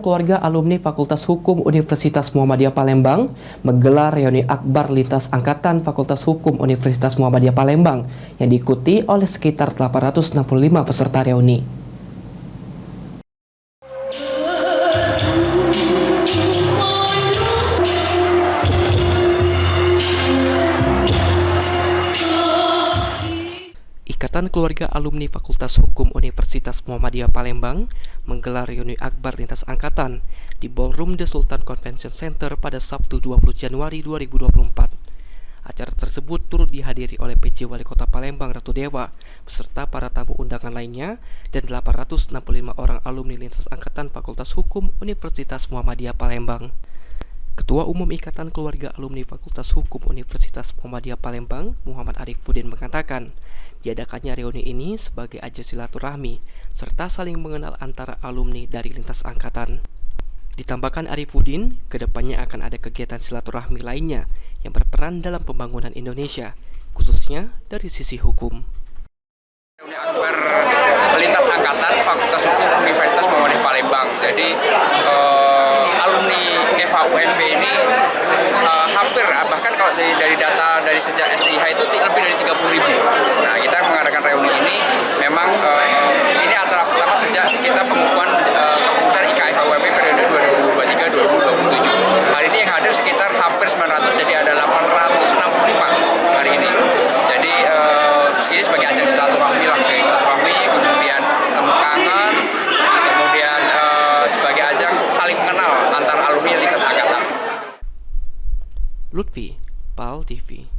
Keluarga Alumni Fakultas Hukum Universitas Muhammadiyah Palembang menggelar reuni akbar lintas angkatan Fakultas Hukum Universitas Muhammadiyah Palembang yang diikuti oleh sekitar 865 peserta reuni. Ikatan Keluarga Alumni Fakultas Hukum Universitas Muhammadiyah Palembang menggelar reuni akbar lintas angkatan di Ballroom The Sultan Convention Center pada Sabtu 20 Januari 2024. Acara tersebut turut dihadiri oleh PJ Wali Kota Palembang Ratu Dewa beserta para tamu undangan lainnya dan 865 orang alumni lintas angkatan Fakultas Hukum Universitas Muhammadiyah Palembang. Ketua Umum Ikatan Keluarga Alumni Fakultas Hukum Universitas Muhammadiyah Palembang, Muhammad Arifuddin mengatakan, diadakannya reuni ini sebagai ajang silaturahmi serta saling mengenal antara alumni dari lintas angkatan. Ditambahkan Arifuddin, kedepannya akan ada kegiatan silaturahmi lainnya yang berperan dalam pembangunan Indonesia, khususnya dari sisi hukum. Reuni akbar lintas angkatan Fakultas Hukum Universitas Muhammadiyah Palembang. Jadi alumni FHUMP ini hampir, bahkan kalau dari data dari sejak STIH itu lebih dari 30.000. Nah, kita mengadakan reuni ini memang ini acara pertama sejak kita pengukuhan kepengurusan IKF FHUMP periode 2023-2027. Hari ini yang hadir sekitar hampir 900, jadi ada 865 hari ini. Jadi ini sebagai ajang silaturahmi lah, kemudian temu kangen, kemudian sebagai ajang saling mengenal antar alumni lintas angkatan. Lutfi, PAL TV.